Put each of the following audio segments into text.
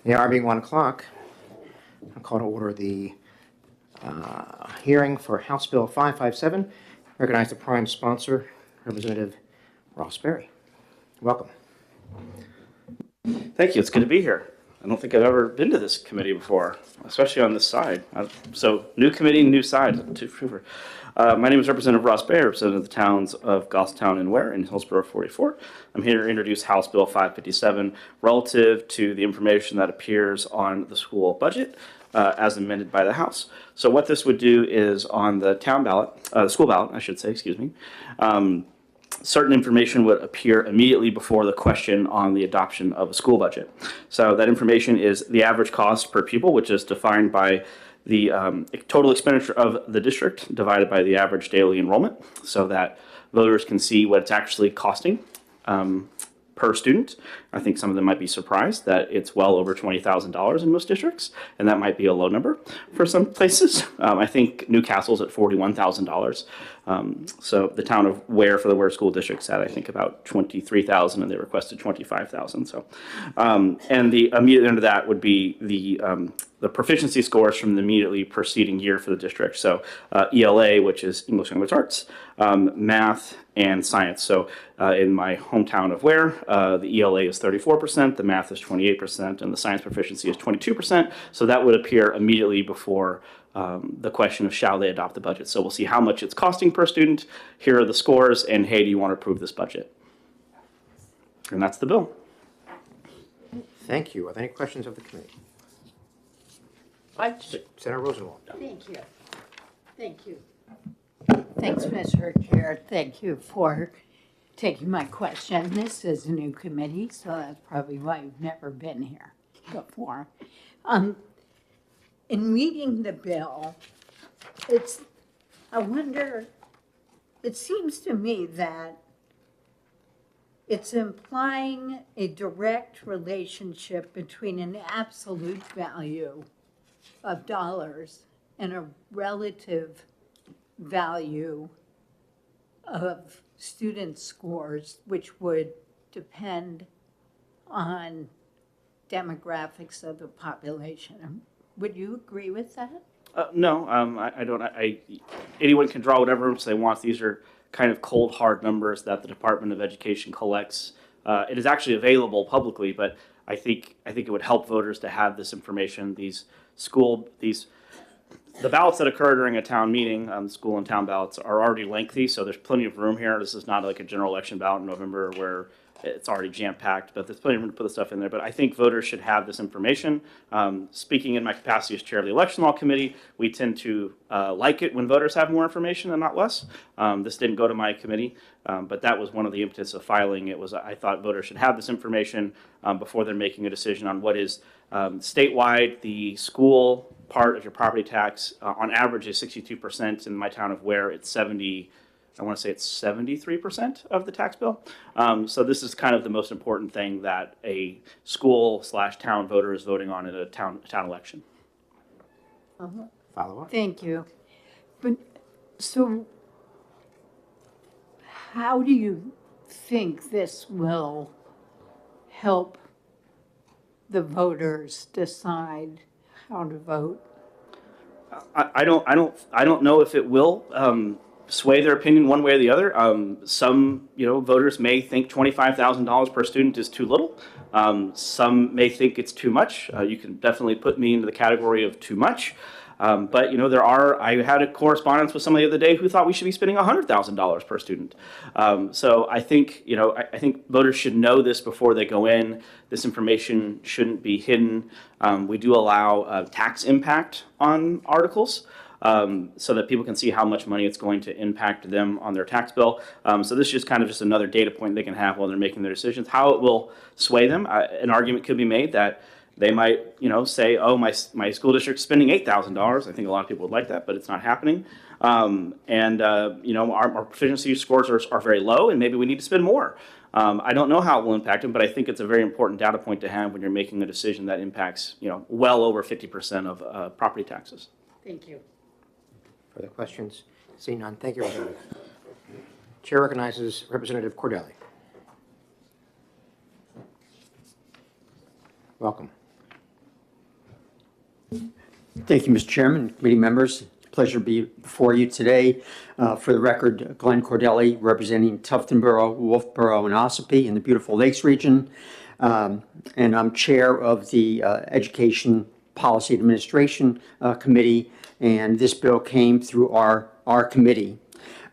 The hour being 1 o'clock, I'll call to order the hearing for House Bill 557. Recognize the prime sponsor, Representative Ross Berry. Welcome. Thank you. It's good to be here. I don't think I've ever been to this committee before, especially on this side. So new committee, new side. My name is Representative Ross Berry, representing the towns of Goffstown and Ware in Hillsborough 44. I'm here to introduce House Bill 557 relative to the information that appears on the school budget as amended by the House. So what this would do is on the town ballot, school ballot, I should say, excuse me, certain information would appear immediately before the question on the adoption of a school budget. So that information is the average cost per pupil, which is defined by the total expenditure of the district divided by the average daily enrollment, so that voters can see what it's actually costing per student. I think some of them might be surprised that it's well over $20,000 in most districts, and that might be a low number for some places. I think Newcastle's at $41,000. So the town of Ware for the Ware School District's at, I think, about $23,000, and they requested $25,000. So, and the immediate end of that would be the proficiency scores from the immediately preceding year for the district. So ELA, which is English Language Arts, math, and science. So in my hometown of Ware, the ELA is 34%, the math is 28%, and the science proficiency is 22%. So that would appear immediately before the question of shall they adopt the budget. So we'll see how much it's costing per student, here are the scores, and hey, do you want to approve this budget? And that's the bill. Thank you. Are there any questions of the committee? Senator Rosenwald. Thank you. Thank you. Thanks, Mr. Chair. Thank you for taking my question. This is a new committee, so that's probably why you've never been here before. In reading the bill, I wonder, it seems to me that it's implying a direct relationship between an absolute value of dollars and a relative value of student scores, which would depend on demographics of the population. Would you agree with that? No, I don't. Anyone can draw whatever numbers they want. These are kind of cold, hard numbers that the Department of Education collects. It is actually available publicly, but I think it would help voters to have this information. The ballots that occur during a town meeting, school and town ballots, are already lengthy, so there's plenty of room here. This is not like a general election ballot in November where it's already jam-packed, but there's plenty of room to put the stuff in there. But I think voters should have this information. Speaking in my capacity as chair of the Election Law Committee, we tend to like it when voters have more information and not less. This didn't go to my committee, but that was one of the impetus of filing. It was I thought voters should have this information before they're making a decision on what is statewide. The school part of your property tax on average is 62%. In my town of Ware, it's 70. I want to say it's 73% of the tax bill. So this is kind of the most important thing that a school/town voter is voting on in a town election. Follow up. Thank you. But so how do you think this will help the voters decide how to vote? I don't know if it will sway their opinion one way or the other. Some voters may think $25,000 per student is too little. Some may think it's too much. You can definitely put me into the category of too much. But I had a correspondence with somebody the other day who thought we should be spending $100,000 per student. So I think voters should know this before they go in. This information shouldn't be hidden. We do allow tax impact on articles. So that people can see how much money it's going to impact them on their tax bill. So this is just another data point they can have while they're making their decisions. How it will sway them, an argument could be made that they might, say, oh, my school district's spending $8,000. I think a lot of people would like that, but it's not happening. Our proficiency scores are very low, and maybe we need to spend more. I don't know how it will impact them, but I think it's a very important data point to have when you're making a decision that impacts, well over 50% of property taxes. Thank you. Further questions? Seeing none, thank you, Representative. Chair recognizes Representative Cordelli. Welcome. Thank you, Mr. Chairman, committee members. Pleasure to be before you today. For the record, Glenn Cordelli, representing Tuftonboro, Wolfboro, and Ossipee in the beautiful Lakes region. And I'm chair of the Education Policy Administration Committee, and this bill came through our committee.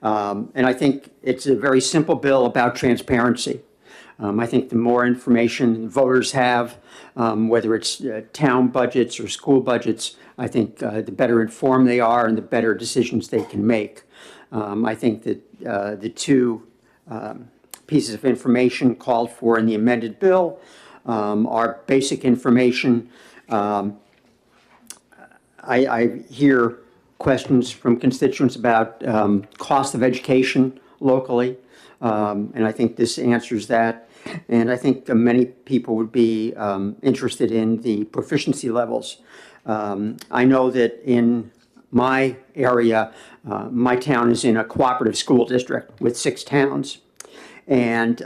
And I think it's a very simple bill about transparency. I think the more information voters have, whether it's town budgets or school budgets, I think the better informed they are and the better decisions they can make. I think that the two pieces of information called for in the amended bill are basic information. I hear questions from constituents about cost of education locally, and I think this answers that. And I think many people would be interested in the proficiency levels. I know that in my area, my town is in a cooperative school district with 6 towns. And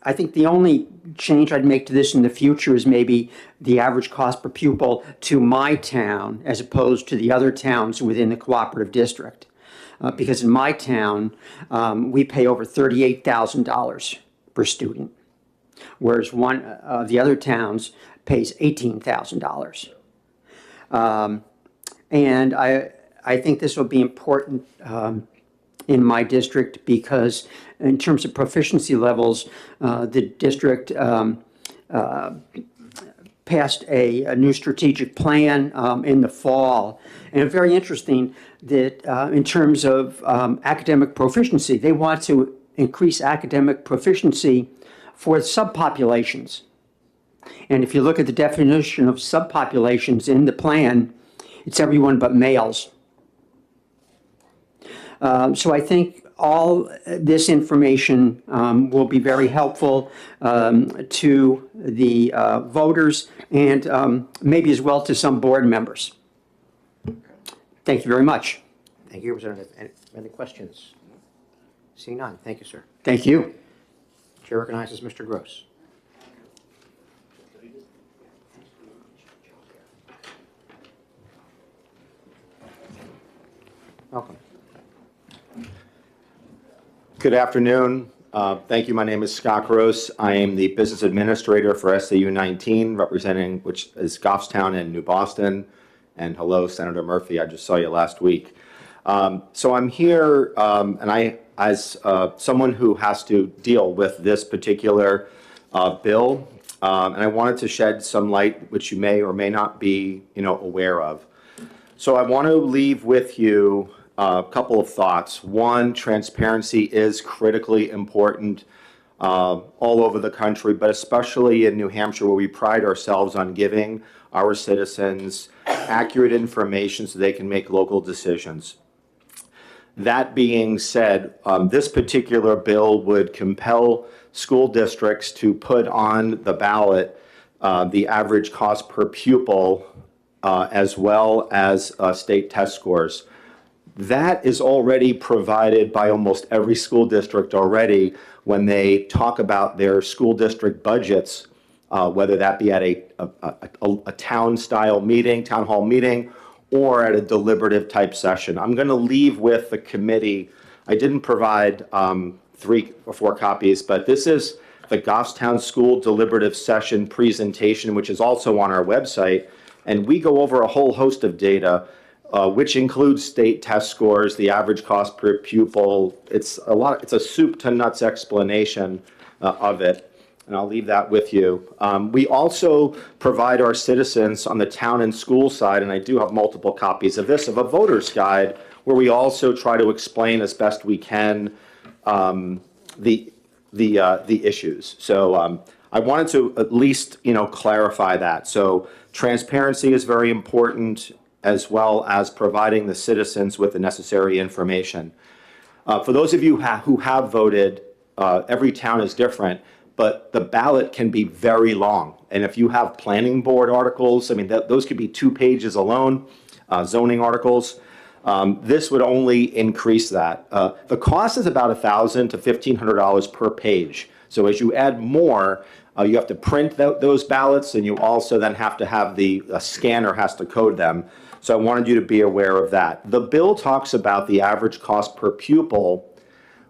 I think the only change I'd make to this in the future is maybe the average cost per pupil to my town as opposed to the other towns within the cooperative district. Because in my town, we pay over $38,000 per student, whereas one of the other towns pays $18,000. And I think this will be important in my district because in terms of proficiency levels, the district passed a new strategic plan in the fall. And it's very interesting that in terms of academic proficiency, they want to increase academic proficiency for subpopulations. And if you look at the definition of subpopulations in the plan, it's everyone but males. So I think all this information will be very helpful to the voters and maybe as well to some board members. Thank you very much. Thank you, Representative. Any questions? Seeing none. Thank you, sir. Thank you. Chair recognizes Mr. Gross. Welcome. Good afternoon. Thank you. My name is Scott Gross. I am the business administrator for SAU 19, representing which is Goffstown and New Boston. And hello, Senator Murphy. I just saw you last week. So I'm here, and I, as someone who has to deal with this particular bill, and I wanted to shed some light, which you may or may not be, aware of. So I want to leave with you a couple of thoughts. One, transparency is critically important all over the country, but especially in New Hampshire, where we pride ourselves on giving our citizens accurate information so they can make local decisions. That being said, this particular bill would compel school districts to put on the ballot the average cost per pupil as well as state test scores. That is already provided by almost every school district already when they talk about their school district budgets, whether that be at a town-style meeting, town hall meeting, or at a deliberative type session. I'm going to leave with the committee. I didn't provide 3 or 4 copies, but this is the Goffstown School Deliberative Session presentation, which is also on our website. And we go over a whole host of data, which includes state test scores, the average cost per pupil. It's a soup to nuts explanation of it. And I'll leave that with you. We also provide our citizens on the town and school side, and I do have multiple copies of this, of a voter's guide, where we also try to explain as best we can the issues. So I wanted to at least, clarify that. So transparency is very important, as well as providing the citizens with the necessary information. For those of you who have voted, every town is different, but the ballot can be very long. And if you have planning board articles, those could be 2 pages alone, zoning articles. This would only increase that. The cost is about $1,000 to $1,500 per page. So as you add more, You have to print those ballots, and you also then have to have a scanner has to code them. So I wanted you to be aware of that. The bill talks about the average cost per pupil,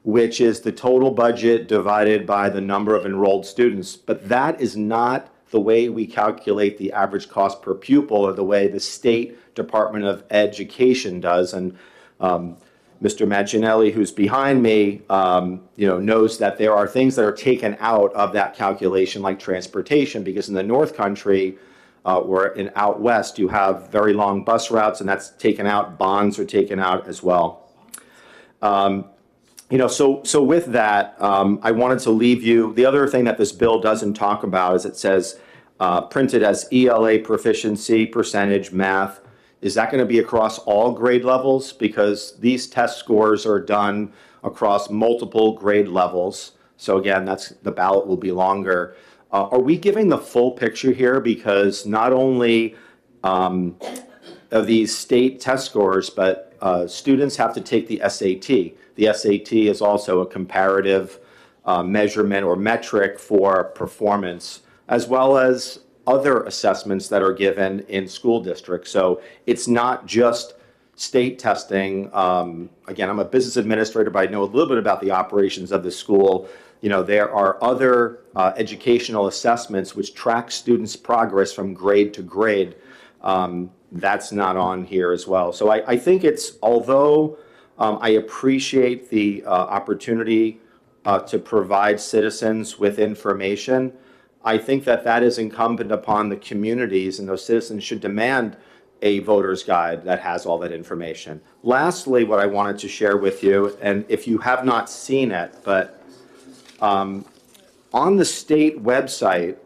which is the total budget divided by the number of enrolled students. But that is not the way we calculate the average cost per pupil, or the way the State Department of Education does. And Mr. Manginelli, who's behind me, knows that there are things that are taken out of that calculation, like transportation, because in the North Country, or out west, you have very long bus routes, and that's taken out. Bonds are taken out as well. So with that, I wanted to leave you. The other thing that this bill doesn't talk about is it says printed as ELA proficiency percentage math. Is that going to be across all grade levels? Because these test scores are done across multiple grade levels. So again, the ballot will be longer. Are we giving the full picture here? Because not only of these state test scores, but students have to take the SAT. The SAT is also a comparative measurement or metric for performance, as well as other assessments that are given in school districts. So it's not just state testing. Again, I'm a business administrator, but I know a little bit about the operations of the school. There are other educational assessments which track students' progress from grade to grade. That's not on here as well. So I think although I appreciate the opportunity to provide citizens with information, I think that is incumbent upon the communities, and those citizens should demand a voter's guide that has all that information. Lastly, what I wanted to share with you, and if you have not seen it, but on the state website,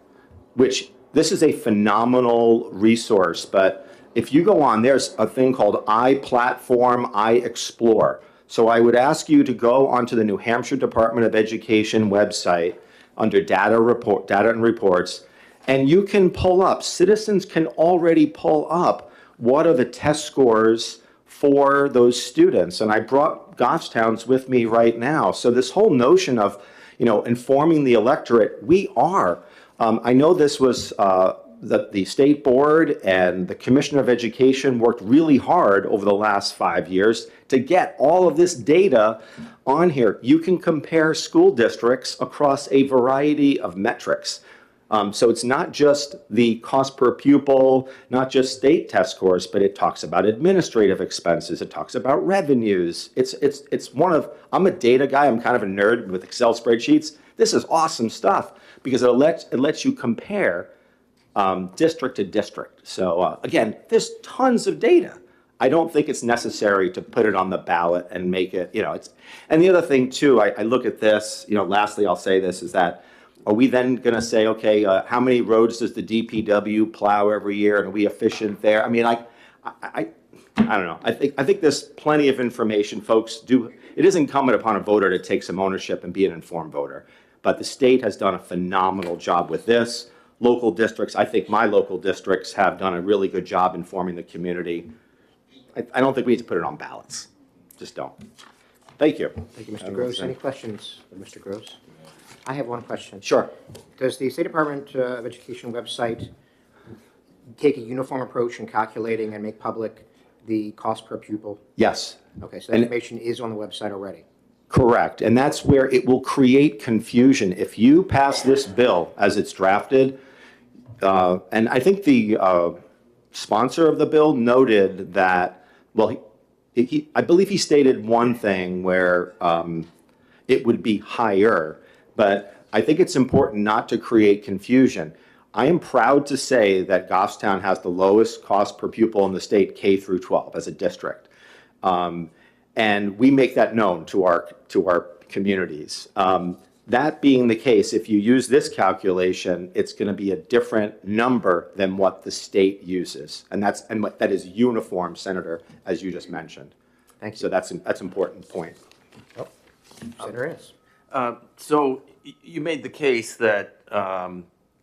which this is a phenomenal resource, but if you go on, there's a thing called iPlatform, iExplore. So I would ask you to go onto the New Hampshire Department of Education website under data and reports, and you can pull up, citizens can already pull up what are the test scores for those students. And I brought Goffstown's with me right now. So this whole notion of, informing the electorate, we are. I know this was the state board and the Commissioner of Education worked really hard over the last 5 years to get all of this data on here. You can compare school districts across a variety of metrics. So it's not just the cost per pupil, not just state test scores, but it talks about administrative expenses. It talks about revenues. I'm a data guy. I'm kind of a nerd with Excel spreadsheets. This is awesome stuff because it lets you compare district to district. So again, there's tons of data. I don't think it's necessary to put it on the ballot and make it, and the other thing too, I look at this, lastly, I'll say this, is that, are we then going to say, okay, how many roads does the DPW plow every year, and are we efficient there? I mean, I don't know. I think there's plenty of information folks do. It is incumbent upon a voter to take some ownership and be an informed voter. But the state has done a phenomenal job with this. Local districts, I think my local districts have done a really good job informing the community. I don't think we need to put it on ballots. Just don't. Thank you. Thank you, Mr. Gross. Any questions for Mr. Gross? I have one question. Sure. Does the State Department of Education website take a uniform approach in calculating and make public the cost per pupil? Yes. Okay, so that information is on the website already. Correct. And that's where it will create confusion. If you pass this bill as it's drafted, and I think the sponsor of the bill noted that, well, I believe he stated one thing where it would be higher, but I think it's important not to create confusion. I am proud to say that Goffstown has the lowest cost per pupil in the state, K through 12, as a district. And we make that known to our communities. That being the case, if you use this calculation, it's going to be a different number than what the state uses, and that is uniform, Senator, as you just mentioned. Thank you. So that's an important point. Oh, Senator is. So you made the case that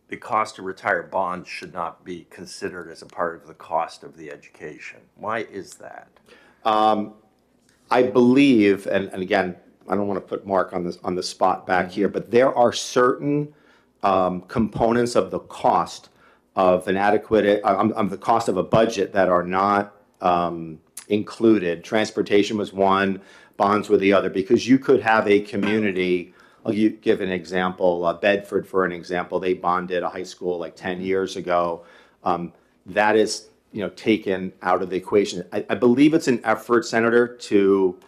the cost to retire bonds should not be considered as a part of the cost of the education. Why is that? I believe, and again, I don't want to put Mark on the spot back here, but there are certain components of the cost of an adequate, the cost of a budget that are not included. Transportation was one, bonds were the other, because you could have a community, give an example, Bedford, for an example, they bonded a high school like 10 years ago. That is, taken out of the equation. I believe it's an effort, Senator, to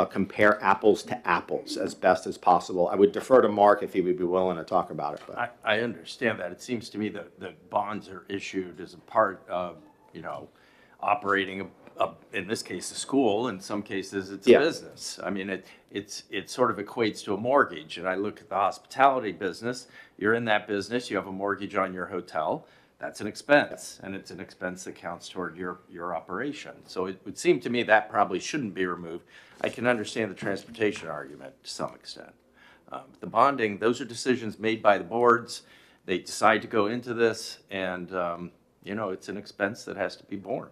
compare apples to apples as best as possible. I would defer to Mark if he would be willing to talk about it. But. I understand that. It seems to me that the bonds are issued as a part of, operating, in this case, a school. In some cases, it's a business. I mean, it sort of equates to a mortgage. And I look at the hospitality business. You're in that business. You have a mortgage on your hotel. That's an expense, and it's an expense that counts toward your operation. So it would seem to me that probably shouldn't be removed. I can understand the transportation argument to some extent. The bonding, those are decisions made by the boards. They decide to go into this, and it's an expense that has to be borne.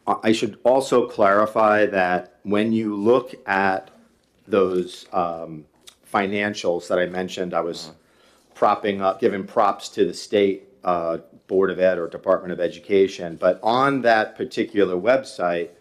I should also clarify that when you look at those financials that I mentioned, I was giving props to the state Board of Ed or Department of Education, but on that particular website,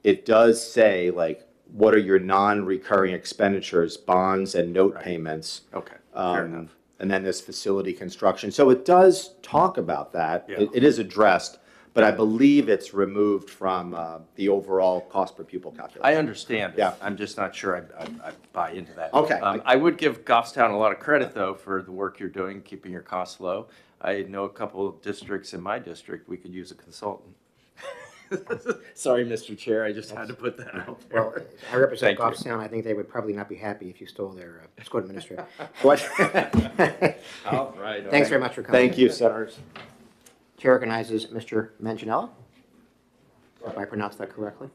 it does say like, what are your non-recurring expenditures, bonds and note payments. Okay, fair enough. And then there's facility construction. So it does talk about that. Yeah. It is addressed, but I believe it's removed from the overall cost per pupil calculation. I understand it. Yeah. I'm just not sure I buy into that. Okay. I would give Goffstown a lot of credit, though, for the work you're doing, keeping your costs low. I know a couple of districts in my district, we could use a consultant. Sorry, Mr. Chair, I just had to put that out there. Well, I represent Thank you. Goffstown. I think they would probably not be happy if you stole their school administrator. All right. Thanks very much for coming. Thank you, Senators. Chair recognizes Mr. Manganiello. If I pronounced that correctly.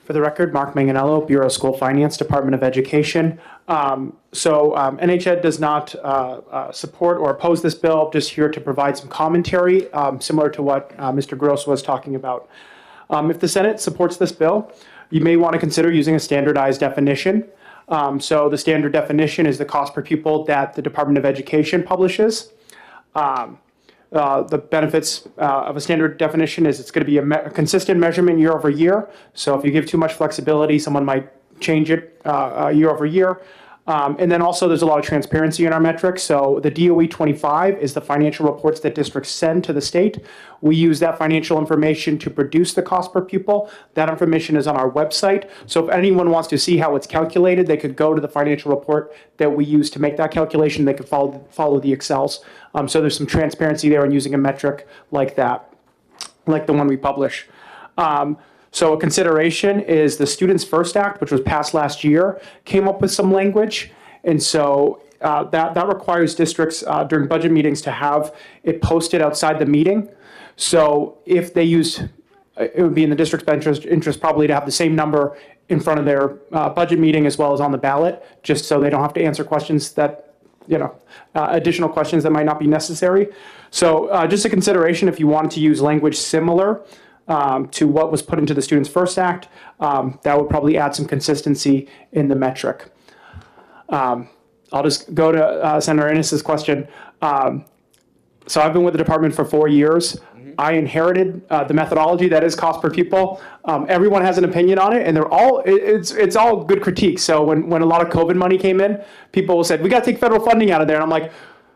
For the record, Mark Manganiello, Bureau of School Finance, Department of Education. NHED does not support or oppose this bill, just here to provide some commentary, similar to what Mr. Gross was talking about. If the Senate supports this bill, you may want to consider using a standardized definition. So the standard definition is the cost per pupil that the Department of Education publishes. The benefits of a standard definition is it's going to be a consistent measurement year over year. So if you give too much flexibility, someone might change it year over year. And then also there's a lot of transparency in our metrics. So the DOE 25 is the financial reports that districts send to the state. We use that financial information to produce the cost per pupil. That information is on our website. So if anyone wants to see how it's calculated, they could go to the financial report that we use to make that calculation. They could follow the Excels. So there's some transparency there in using a metric like that, like the one we publish. So a consideration is the Students First Act, which was passed last year, came up with some language. And so that requires districts during budget meetings to have it posted outside the meeting. So if they use, it would be in the district's interest probably to have the same number in front of their budget meeting as well as on the ballot, just so they don't have to answer questions that, additional questions that might not be necessary. So just a consideration if you wanted to use language similar to what was put into the Students First Act, that would probably add some consistency in the metric. I'll just go to Senator Ennis's question. So I've been with the department for 4 years. I inherited the methodology that is cost per pupil. Everyone has an opinion on it, and it's all good critiques. So when a lot of COVID money came in, people said, we got to take federal funding out of there. And I'm like,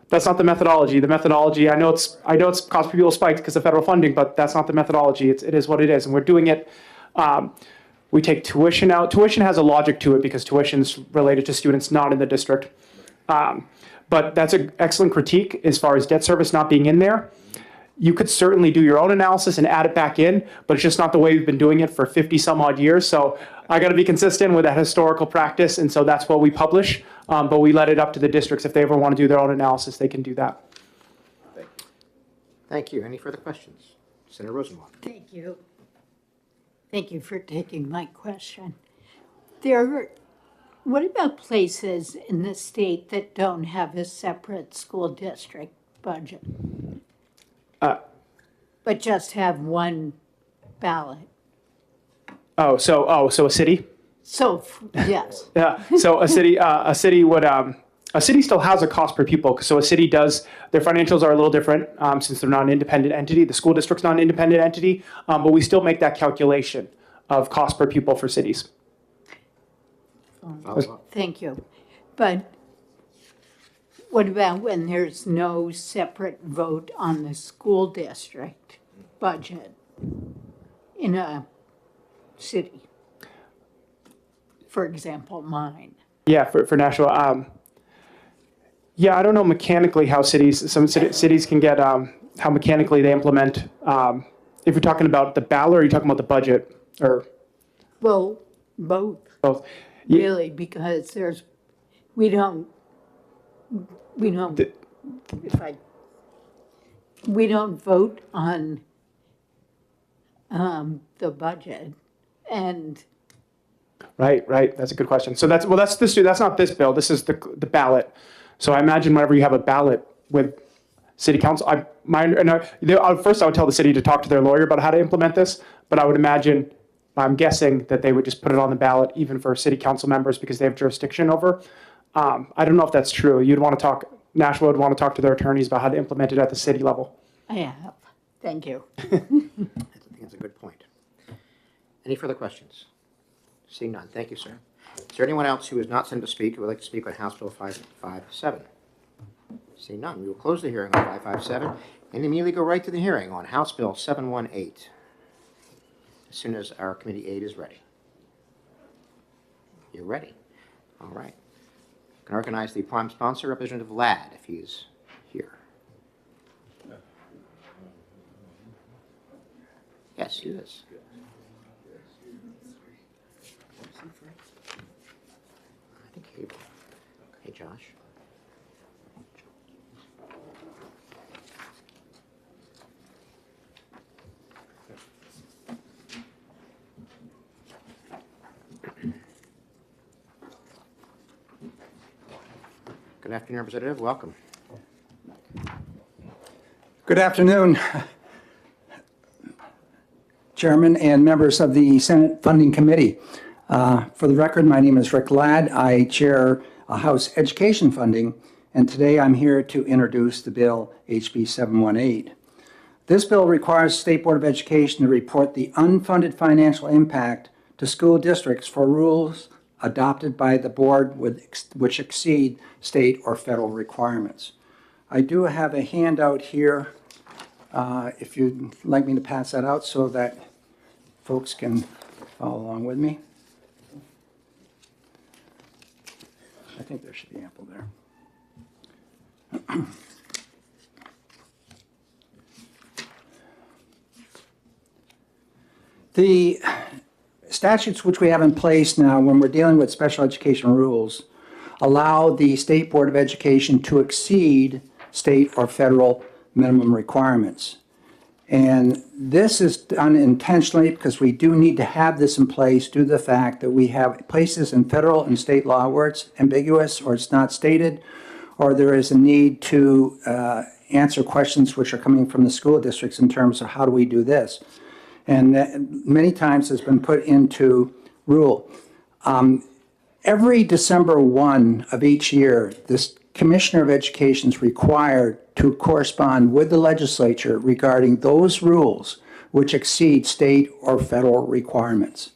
that's not the methodology. The methodology, I know it's cost per pupil spiked because of federal funding, but that's not the methodology. It is what it is, and we're doing it. We take tuition out. Tuition has a logic to it because tuition's related to students not in the district. But that's an excellent critique as far as debt service not being in there. You could certainly do your own analysis and add it back in, but it's just not the way we've been doing it for 50 some odd years. So I got to be consistent with that historical practice, and so that's what we publish. But we let it up to the districts. If they ever want to do their own analysis, they can do that. Thank you. Any further questions? Senator Rosenwald. Thank you. Thank you for taking my question. What about places in the state that don't have a separate school district budget? Uh, But just have one ballot? So a city? So, yes, Yeah, so a city would, a city still has a cost per pupil. So a city does, their financials are a little different since they're not an independent entity. The school district's not an independent entity, but we still make that calculation of cost per pupil for cities. thank you. But what about when there's no separate vote on the school district budget in a city? For example, mine. Yeah, for national, yeah, I don't know mechanically how cities can get, how mechanically they implement, if you're talking about the ballot or you're talking about the budget, or Well, both, both. really, because we don't, if we don't vote on the budget, and Right. That's a good question. So that's not this bill. This is the ballot. So I imagine whenever you have a ballot with city council, first I would tell the city to talk to their lawyer about how to implement this, but I would imagine, I'm guessing that they would just put it on the ballot even for city council members because they have jurisdiction over. I don't know if that's true. Nashua would want to talk to their attorneys about how to implement it at the city level. I have. Thank you. I think that's a good point. Any further questions? Seeing none, thank you, sir. Is there anyone else who is not sent to speak who would like to speak on House Bill 557? Seeing none, we will close the hearing on 557 and immediately go right to the hearing on House Bill 718 as soon as our committee aide is ready. You're ready. All right. I can recognize the prime sponsor, Representative Ladd, if he is here. Yes, he is. I think Cable. Hey, Josh. Good afternoon, Representative. Welcome. Good afternoon, Chairman and members of the Senate Funding Committee. For the record, my name is Rick Ladd. I chair House Education Funding, and today I'm here to introduce the bill HB 718. This bill requires State Board of Education to report the unfunded financial impact to school districts for rules adopted by the board which exceed state or federal requirements. I do have a handout here, if you'd like me to pass that out so that folks can follow along with me. I think there should be ample there. The statutes which we have in place now when we're dealing with special education rules allow the State Board of Education to exceed state or federal minimum requirements. And this is done intentionally because we do need to have this in place due to the fact that we have places in federal and state law where it's ambiguous or it's not stated, or there is a need to answer questions which are coming from the school districts in terms of how do we do this. And that many times has been put into rule. Every December 1 of each year, this Commissioner of Education is required to correspond with the legislature regarding those rules which exceed state or federal requirements.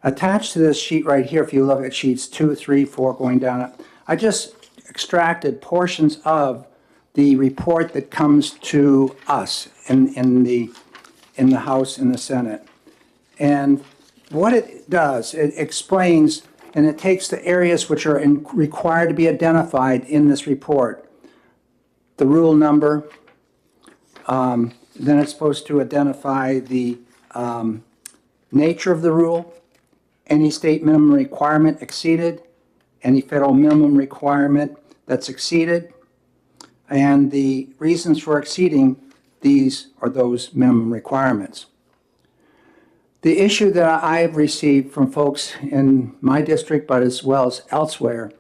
Attached to this sheet right here, if you look at sheets 2, 3, 4, going down, I just extracted portions of the report that comes to us in the House and the Senate. And what it does, it explains, and it takes the areas which are required to be identified in this report. The rule number, then it's supposed to identify the nature of the rule, any state minimum requirement exceeded, any federal minimum requirement that's exceeded, and the reasons for exceeding these or those minimum requirements. The issue that I've received from folks in my district, but as well as elsewhere,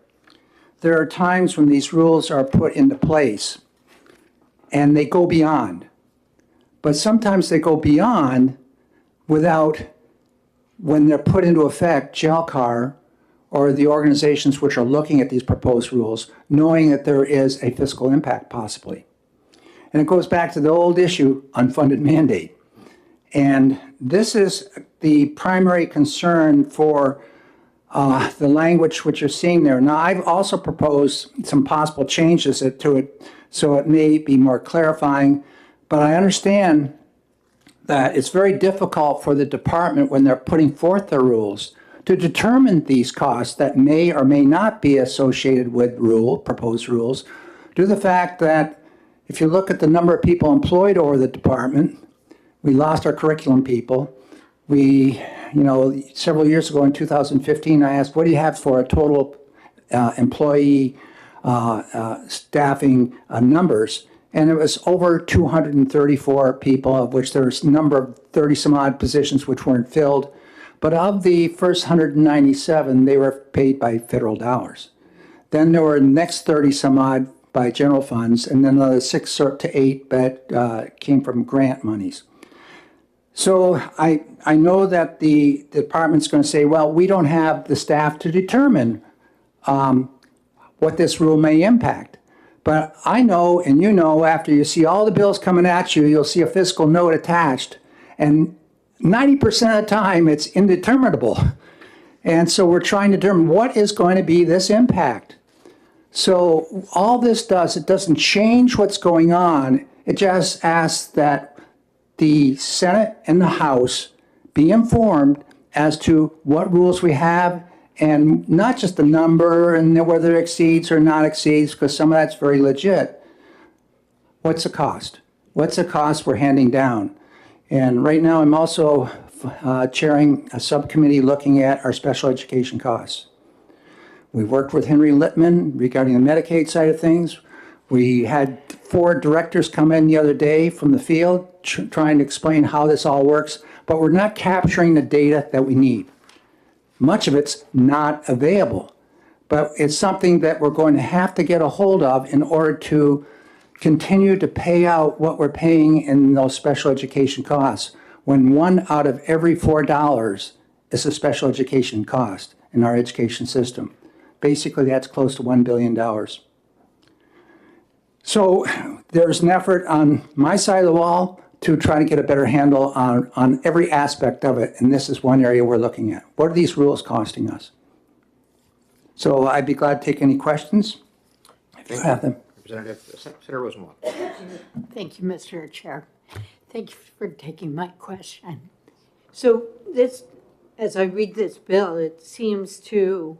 there are times when these rules are put into place and they go beyond. But sometimes they go beyond without, when they're put into effect, GELCAR or the organizations which are looking at these proposed rules, knowing that there is a fiscal impact possibly. And it goes back to the old issue, unfunded mandate. And this is the primary concern for the language which you're seeing there. Now, I've also proposed some possible changes to it, so it may be more clarifying, but I understand that it's very difficult for the department when they're putting forth their rules to determine these costs that may or may not be associated with proposed rules, due to the fact that if you look at the number of people employed over the department, we lost our curriculum people. Several years ago in 2015, I asked, what do you have for a total employee staffing numbers? And it was over 234 people, of which there's a number of 30 some odd positions which weren't filled. But of the first 197, they were paid by federal dollars. Then there were the next 30 some odd by general funds, and then another 6 to 8 that came from grant monies. So I know that the department's going to say, well, we don't have the staff to determine what this rule may impact. But I know, and you know, after you see all the bills coming at you, you'll see a fiscal note attached. And 90% of the time, it's indeterminable. And so we're trying to determine what is going to be this impact. So all this does, it doesn't change what's going on. It just asks that the Senate and the House be informed as to what rules we have, and not just the number and whether it exceeds or not exceeds, because some of that's very legit. What's the cost? What's the cost we're handing down? And right now, I'm also chairing a subcommittee looking at our special education costs. We worked with Henry Littman regarding the Medicaid side of things. We had 4 directors come in the other day from the field trying to explain how this all works, but we're not capturing the data that we need. Much of it's not available, but it's something that we're going to have to get a hold of in order to continue to pay out what we're paying in those special education costs, when 1 out of every $4 is a special education cost in our education system. Basically, that's close to $1 billion. So there's an effort on my side of the wall to try to get a better handle on every aspect of it, and this is one area we're looking at. What are these rules costing us? So I'd be glad to take any questions if you have them. Representative Senator Rosenwald. Thank you, Mr. Chair. Thank you for taking my question. So this, as I read this bill, it seems to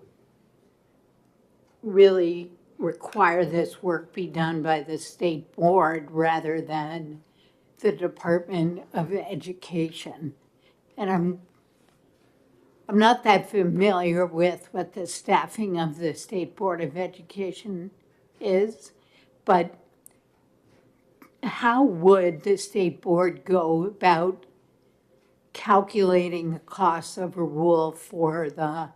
really require this work be done by the state board rather than the Department of Education. And I'm not that familiar with what the staffing of the State Board of Education is, but how would the state board go about calculating the cost of a rule for the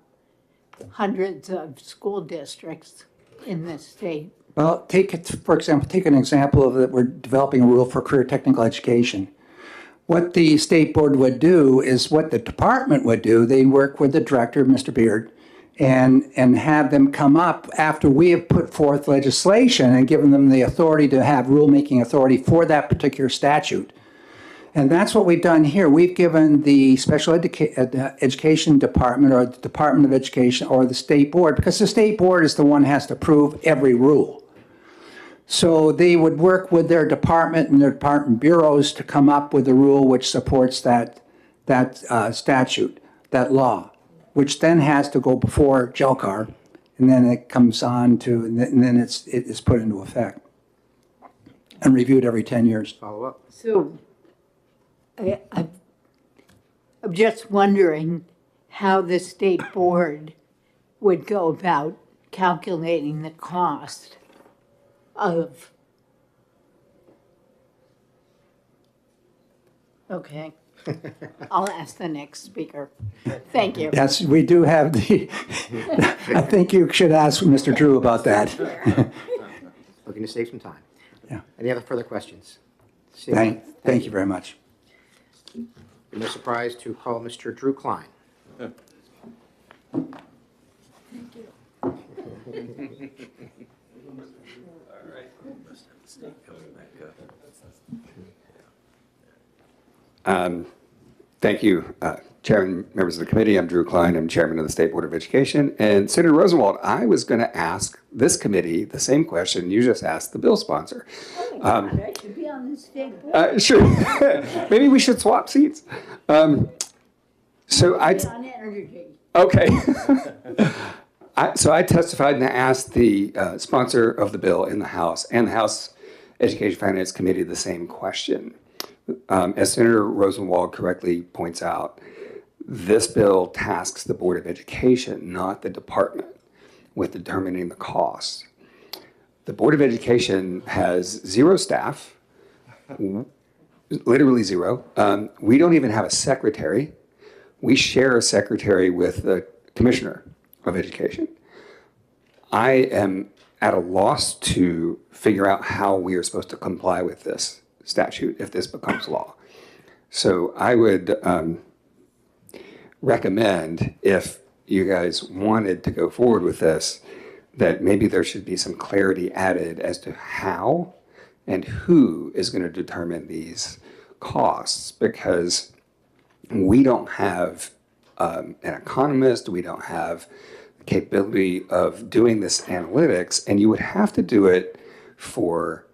hundreds of school districts in the state? Well, take an example of that. We're developing a rule for career technical education. What the state board would do is what the department would do. They'd work with the director, Mr. Beard, and have them come up after we have put forth legislation and given them the authority to have rulemaking authority for that particular statute. And that's what we've done here. We've given the Special Education Department or the Department of Education or the State Board, because the State Board is the one that has to approve every rule. So they would work with their department and their department bureaus to come up with a rule which supports that statute, that law, which then has to go before GELCAR, and then it comes on to, and then it is put into effect and reviewed every 10 years. Follow up. So I'm just wondering how the state board would go about calculating the cost of. Okay. I'll ask the next speaker. Thank you. Yes, we do have the, I think you should ask Mr. Drew about that. Looking to save some time. Yeah. Any other further questions? Seeing none, Thank you very much. Be no surprise to call Mr. Drew Klein. Thank you, Chairman, members of the committee. I'm Drew Klein. I'm Chairman of the State Board of Education. And Senator Rosenwald, I was going to ask this committee the same question you just asked the bill sponsor. Oh my God, I should be on the state board. Sure. Maybe we should swap seats. So I. Be on energy. Okay. So I testified and I asked the sponsor of the bill in the House and the House Education Finance Committee the same question. As Senator Rosenwald correctly points out, this bill tasks the Board of Education, not the department, with determining the costs. The Board of Education has 0 staff, literally 0. We don't even have a secretary. We share a secretary with the Commissioner of Education. I am at a loss to figure out how we are supposed to comply with this statute if this becomes law. So I would recommend, if you guys wanted to go forward with this, that maybe there should be some clarity added as to how and who is going to determine these costs, because we don't have an economist, we don't have the capability of doing this analytics, and you would have to do it for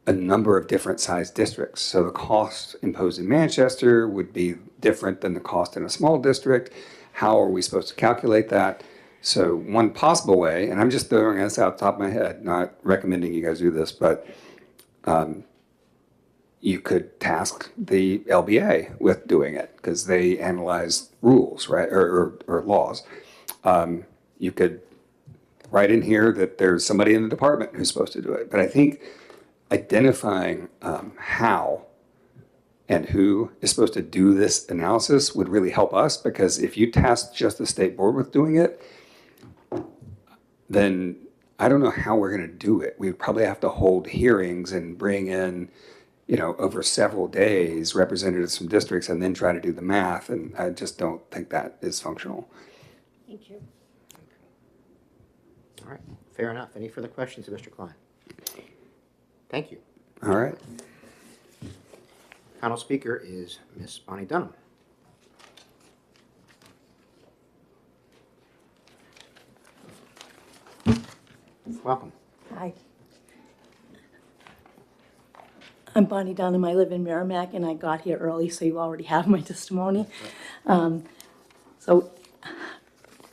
a number of different size districts. So the cost imposed in Manchester would be different than the cost in a small district. How are we supposed to calculate that? So one possible way, and I'm just throwing this out the top of my head, not recommending you guys do this, but you could task the LBA with doing it because they analyze rules, right, or laws. You could write in here that there's somebody in the department who's supposed to do it. But I think identifying how and who is supposed to do this analysis would really help us, because if you task just the state board with doing it, then I don't know how we're going to do it. We'd probably have to hold hearings and bring in, over several days, representatives from districts and then try to do the math. And I just don't think that is functional. Thank you. All right, fair enough. Any further questions of Mr. Klein? Thank you. All right. Final speaker is Ms. Bonnie Dunham. Welcome. Hi. I'm Bonnie Dunham. I live in Merrimack, and I got here early, so you already have my testimony. So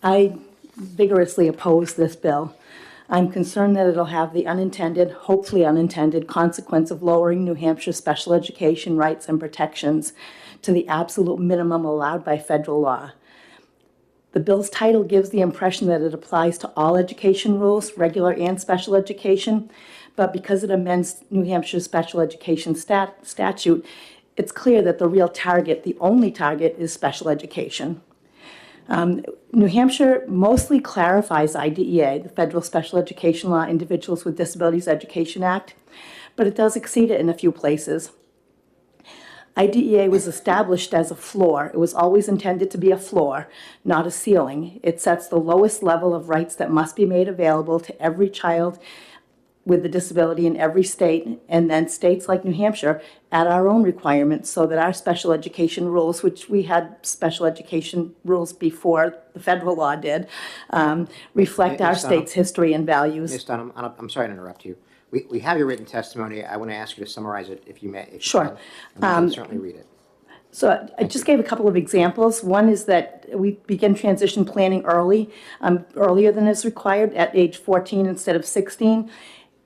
I vigorously oppose this bill. I'm concerned that it'll have the unintended, hopefully unintended, consequence of lowering New Hampshire special education rights and protections to the absolute minimum allowed by federal law. The bill's title gives the impression that it applies to all education rules, regular and special education, but because it amends New Hampshire's special education statute, it's clear that the real target, the only target, is special education. New Hampshire mostly clarifies IDEA, the Federal Special Education Law, Individuals with Disabilities Education Act, but it does exceed it in a few places. IDEA was established as a floor. It was always intended to be a floor, not a ceiling. It sets the lowest level of rights that must be made available to every child with a disability in every state, and then states like New Hampshire add our own requirements so that our special education rules, which we had special education rules before the federal law did, reflect our state's history and values. Ms. Dunham, I'm sorry to interrupt you. We have your written testimony. I want to ask you to summarize it if you may. If you Sure. can, and we can certainly read it. So I just gave a couple of examples. One is that we begin transition planning early, earlier than is required, at age 14 instead of 16.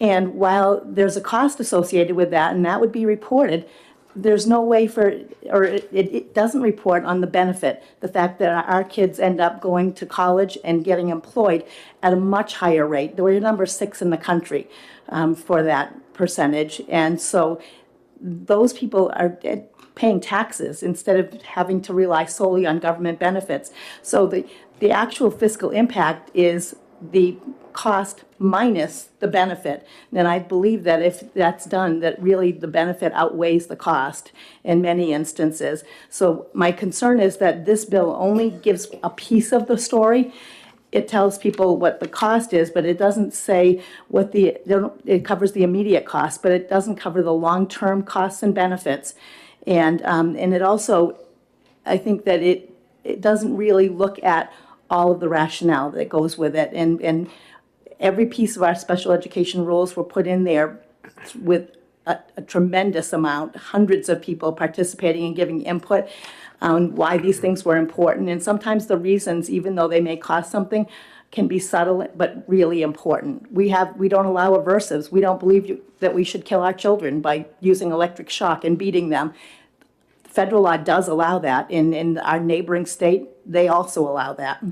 And while there's a cost associated with that, and that would be reported, there's no way it doesn't report on the benefit, the fact that our kids end up going to college and getting employed at a much higher rate. We're number 6 in the country for that percentage. And so those people are paying taxes instead of having to rely solely on government benefits. So the actual fiscal impact is the cost minus the benefit. And I believe that if that's done, that really the benefit outweighs the cost in many instances. So my concern is that this bill only gives a piece of the story. It tells people what the cost is, but it doesn't say what it covers the immediate cost, but it doesn't cover the long-term costs and benefits. And it also, I think that it doesn't really look at all of the rationale that goes with it. And every piece of our special education rules were put in there with a tremendous amount, hundreds of people participating and giving input on why these things were important. And sometimes the reasons, even though they may cost something, can be subtle but really important. We don't allow aversives. We don't believe that we should kill our children by using electric shock and beating them. Federal law does allow that. In our neighboring state, they also allow that.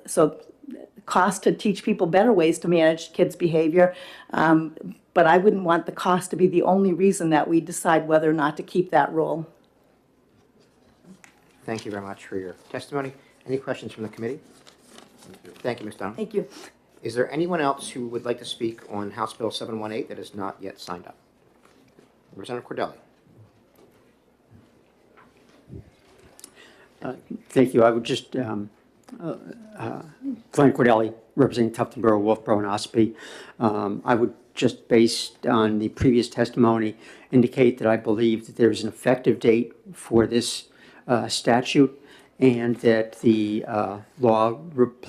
So cost to teach people better ways to manage kids' behavior, but I wouldn't want the cost to be the only reason that we decide whether or not to keep that rule. Thank you very much for your testimony. Any questions from the committee? Thank you, Ms. Dunham. Thank you. Is there anyone else who would like to speak on House Bill 718 that has not yet signed up? Representative Cordelli. Thank you. I would just, Glenn Cordelli, representing Tufton Borough, Wolfboro, and Ospey. I would just, based on the previous testimony, indicate that I believe that there's an effective date for this statute, and that the law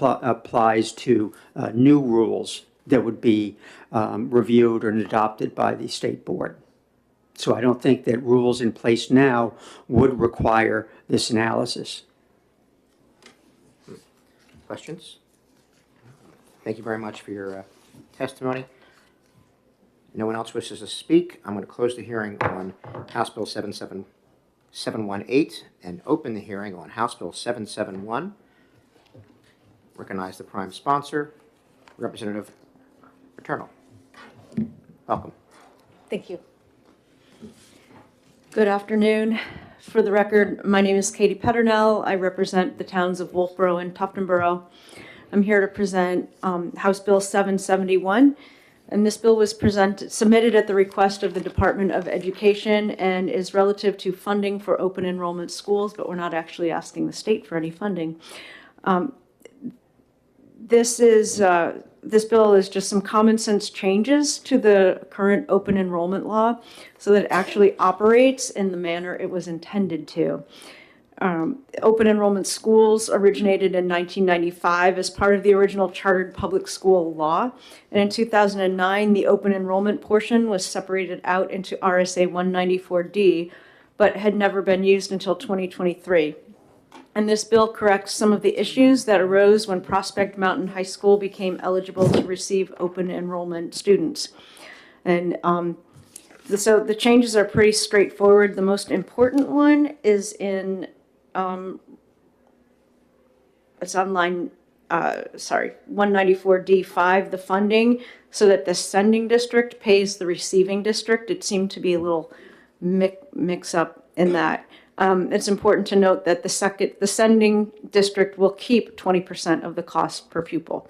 applies to new rules that would be reviewed and adopted by the state board. So I don't think that rules in place now would require this analysis. Questions? Thank you very much for your testimony. No one else wishes to speak. I'm going to close the hearing on House Bill 718 and open the hearing on House Bill 771. Recognize the prime sponsor, Representative Paterno. Welcome. Thank you. Good afternoon. For the record, my name is Katie Peternell. I represent the towns of Wolfboro and Tufton Borough. I'm here to present House Bill 771. And this bill was submitted at the request of the Department of Education and is relative to funding for open enrollment schools, but we're not actually asking the state for any funding. This bill is just some common sense changes to the current open enrollment law so that it actually operates in the manner it was intended to. Open enrollment schools originated in 1995 as part of the original chartered public school law. And in 2009, the open enrollment portion was separated out into RSA 194D, but had never been used until 2023. And this bill corrects some of the issues that arose when Prospect Mountain High School became eligible to receive open enrollment students. And so the changes are pretty straightforward. The most important one is in, it's on line, 194D5, the funding, so that the sending district pays the receiving district. It seemed to be a little mix up in that. It's important to note that the sending district will keep 20% of the cost per pupil.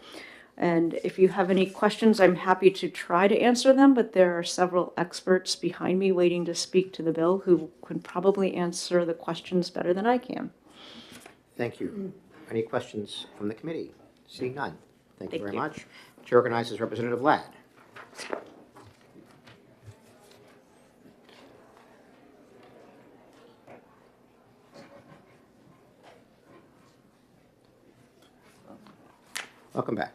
And if you have any questions, I'm happy to try to answer them, but there are several experts behind me waiting to speak to the bill who can probably answer the questions better than I can. Thank you. Any questions from the committee? Seeing none. Thank you very much. Chair recognizes Representative Ladd. Welcome back.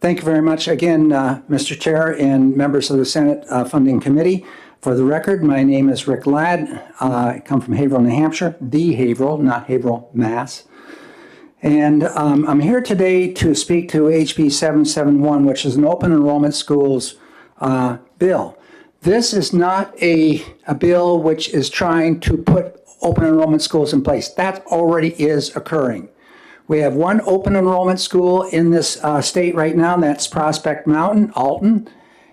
Thank you very much again, Mr. Chair and members of the Senate Funding Committee. For the record, my name is Rick Ladd. I come from Haverhill, New Hampshire, the Haverhill, not Haverhill, Mass. And I'm here today to speak to HB 771, which is an open enrollment schools bill. This is not a bill which is trying to put open enrollment schools in place. That already is occurring. We have one open enrollment school in this state right now, and that's Prospect Mountain, Alton,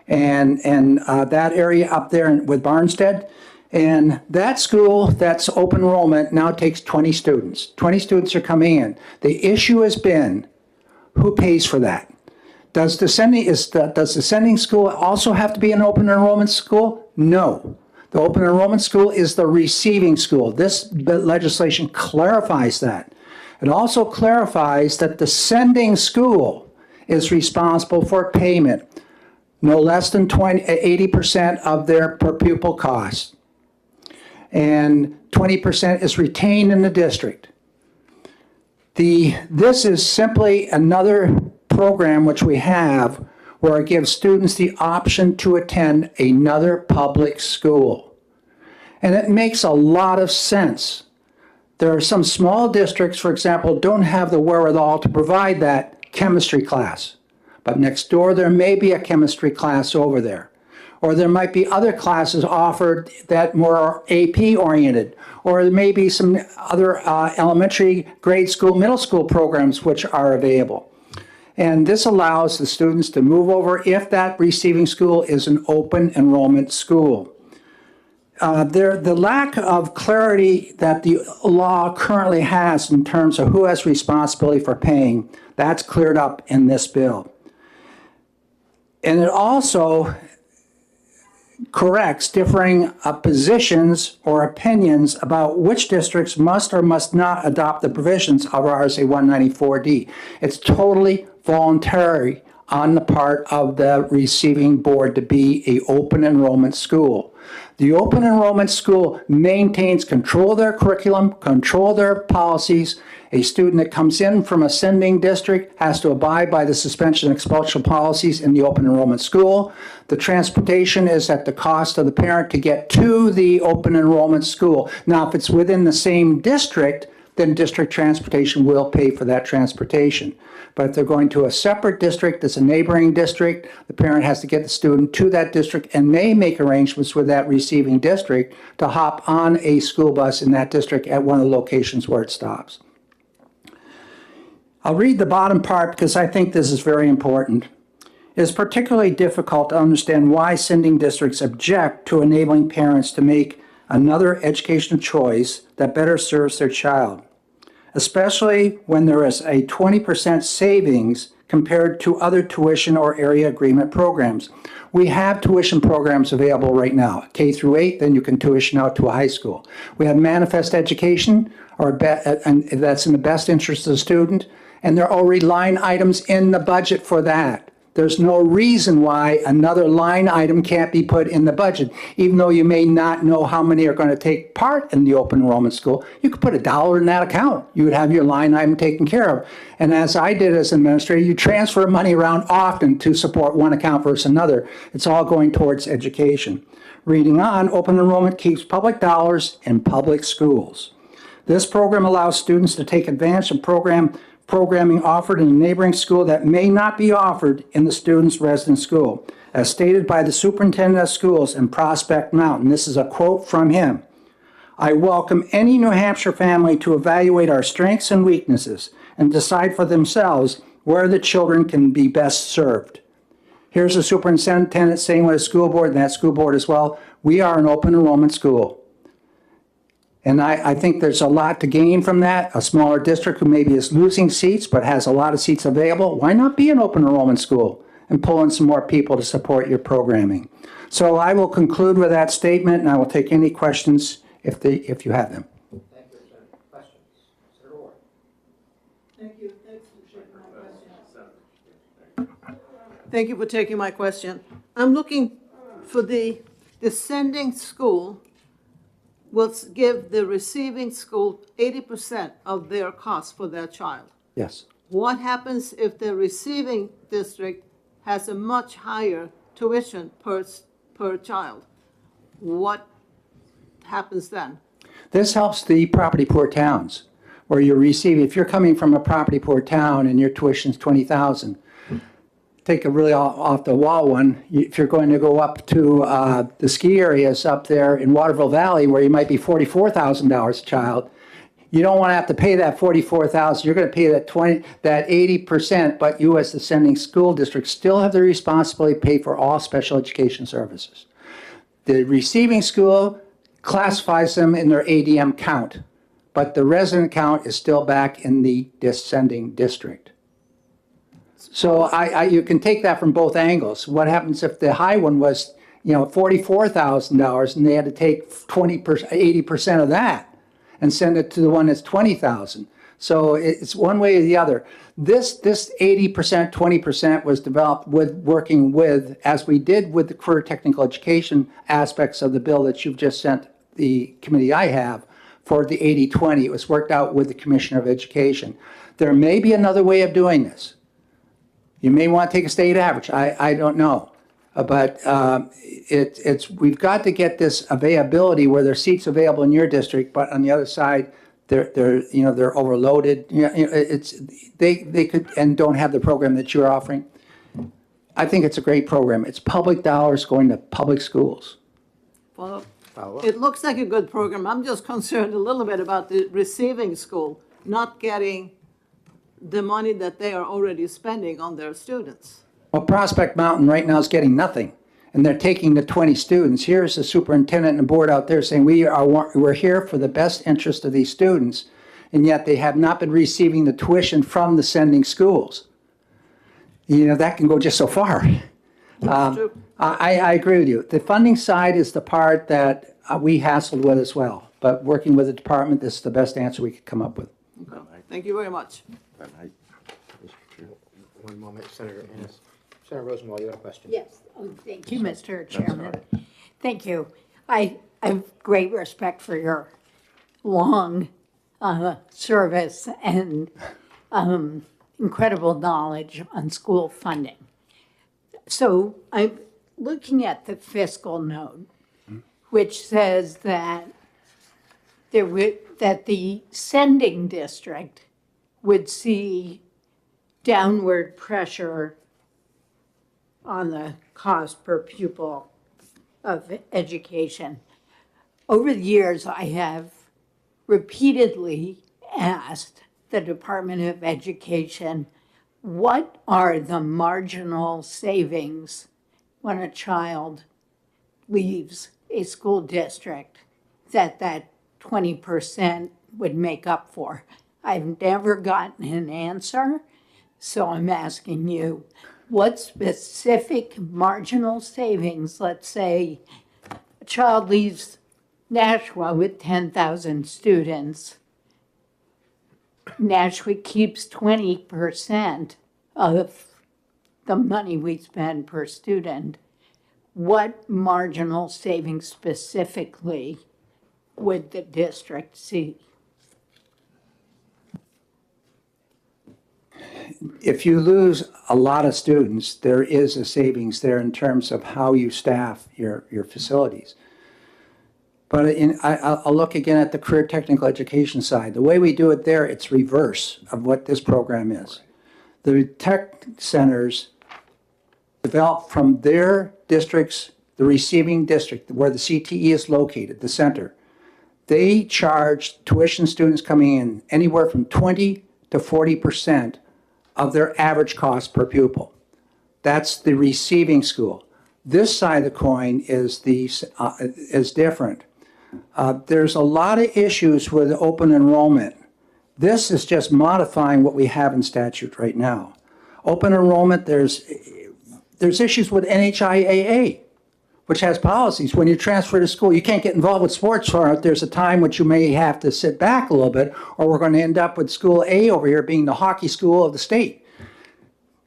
and that area up there with Barnstead. And that school that's open enrollment now takes 20 students. 20 students are coming in. The issue has been, who pays for that? Does the sending school also have to be an open enrollment school? No. The open enrollment school is the receiving school. This legislation clarifies that. It also clarifies that the sending school is responsible for payment, no less than 80% of their per pupil cost. And 20% is retained in the district. This is simply another program which we have where it gives students the option to attend another public school. And it makes a lot of sense. There are some small districts, for example, don't have the wherewithal to provide that chemistry class. But next door, there may be a chemistry class over there. Or there might be other classes offered that more AP oriented. Or there may be some other elementary, grade school, middle school programs which are available. And this allows the students to move over if that receiving school is an open enrollment school. The lack of clarity that the law currently has in terms of who has responsibility for paying, that's cleared up in this bill. And it also corrects differing positions or opinions about which districts must or must not adopt the provisions of RSA 194D. It's totally voluntary on the part of the receiving board to be an open enrollment school. The open enrollment school maintains control of their curriculum, control of their policies. A student that comes in from a sending district has to abide by the suspension and expulsion policies in the open enrollment school. The transportation is at the cost of the parent to get to the open enrollment school. Now, if it's within the same district, then district transportation will pay for that transportation. But if they're going to a separate district that's a neighboring district, the parent has to get the student to that district and may make arrangements with that receiving district to hop on a school bus in that district at one of the locations where it stops. I'll read the bottom part because I think this is very important. It is particularly difficult to understand why sending districts object to enabling parents to make another educational choice that better serves their child, especially when there is a 20% savings compared to other tuition or area agreement programs. We have tuition programs available right now, K through 8, then you can tuition out to a high school. We have manifest education, and that's in the best interest of the student, and there are already line items in the budget for that. There's no reason why another line item can't be put in the budget. Even though you may not know how many are going to take part in the open enrollment school, you could put $1 in that account. You would have your line item taken care of. And as I did as an administrator, you transfer money around often to support one account versus another. It's all going towards education. Reading on, open enrollment keeps public dollars in public schools. This program allows students to take advantage of programming offered in a neighboring school that may not be offered in the student's resident school. As stated by the superintendent of schools in Prospect Mountain, this is a quote from him: "I welcome any New Hampshire family to evaluate our strengths and weaknesses and decide for themselves where the children can be best served." Here's the superintendent saying with a school board, and that school board as well, we are an open enrollment school. And I think there's a lot to gain from that. A smaller district who maybe is losing seats but has a lot of seats available, why not be an open enrollment school and pull in some more people to support your programming? So I will conclude with that statement, and I will take any questions if you have them. Thank you, Senator. Questions? Senator Ward. Thank you. Thanks for taking my question. Thank you for taking my question. I'm looking for the sending school will give the receiving school 80% of their cost for their child. Yes. What happens if the receiving district has a much higher tuition per child? What happens then? This helps the property poor towns where you're receiving, if you're coming from a property poor town and your tuition's $20,000, take a really off the wall one. If you're going to go up to the ski areas up there in Waterville Valley where you might be $44,000 a child, You don't want to have to pay that 44,000. You're going to pay that 80%, but you as the sending school district still have the responsibility to pay for all special education services. The receiving school classifies them in their ADM count, but the resident count is still back in the sending district. So you can take that from both angles. What happens if the high one was, $44,000 and they had to take 80% of that and send it to the one that's 20,000? So it's one way or the other. This 80%, 20% was developed working with, as we did with the career technical education aspects of the bill that you've just sent the committee I have for the 80-20. It was worked out with the Commissioner of Education. There may be another way of doing this. You may want to take a state average. I don't know. But we've got to get this availability where there are seats available in your district, but on the other side, they're overloaded. They could and don't have the program that you're offering. I think it's a great program. It's public dollars going to public schools. Well, it looks like a good program. I'm just concerned a little bit about the receiving school not getting the money that they are already spending on their students. Well, Prospect Mountain right now is getting nothing, and they're taking the 20 students. Here's the superintendent and the board out there saying we're here for the best interest of these students, and yet they have not been receiving the tuition from the sending schools. That can go just so far. I agree with you. The funding side is the part that we hassled with as well, but working with the department, this is the best answer we could come up with. Okay. Thank you very much. One moment, Senator Ennis. Senator Rosenwald, you have a question? Yes. Thank you, Mr. Chairman. Thank you. I have great respect for your long service and incredible knowledge on school funding. So I'm looking at the fiscal note, which says that that the sending district would see downward pressure on the cost per pupil of education. Over the years, I have repeatedly asked the Department of Education, what are the marginal savings when a child leaves a school district that 20% would make up for? I've never gotten an answer, so I'm asking you, what specific marginal savings, let's say a child leaves Nashua with 10,000 students, Nashua keeps 20% of the money we spend per student. What marginal savings specifically would the district see? If you lose a lot of students, there is a savings there in terms of how you staff your facilities. But I'll look again at the career technical education side. The way we do it there, it's reverse of what this program is. The tech centers develop from their districts, the receiving district, where the CTE is located, the center. They charge tuition students coming in anywhere from 20 to 40% of their average cost per pupil. That's the receiving school. This side of the coin is different. There's a lot of issues with open enrollment. This is just modifying what we have in statute right now. Open enrollment, there's issues with NHIAA, which has policies. When you transfer to school, you can't get involved with sports for it. There's a time which you may have to sit back a little bit, or we're going to end up with school A over here being the hockey school of the state,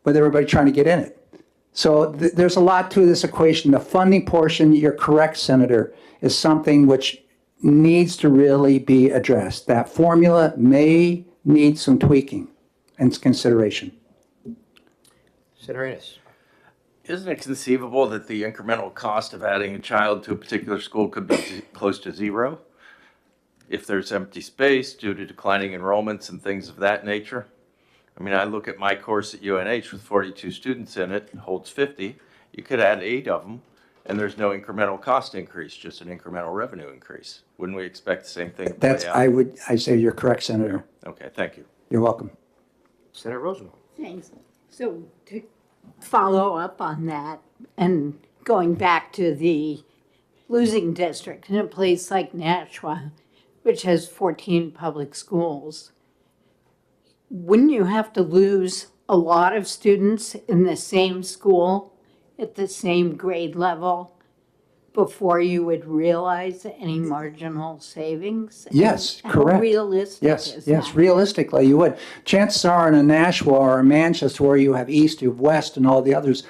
with everybody trying to get in it. So there's a lot to this equation. The funding portion, you're correct, Senator, is something which needs to really be addressed. That formula may need some tweaking and consideration. Senator Ennis. Isn't it conceivable that the incremental cost of adding a child to a particular school could be close to zero? If there's empty space due to declining enrollments and things of that nature? I mean, I look at my course at UNH with 42 students in it, holds 50. You could add 8 of them, and there's no incremental cost increase, just an incremental revenue increase. Wouldn't we expect the same thing to play out? I say you're correct, Senator. Okay, thank you. You're welcome. Senator Rosenwald. Thanks. So to follow up on that and going back to the losing district in a place like Nashua, which has 14 public schools, wouldn't you have to lose a lot of students in the same school at the same grade level before you would realize any marginal savings? Yes, And correct. How realistic Yes, is yes, that? realistically, you would. Chances are in a Nashua or a Manchester where you have east, you have west, and all the others,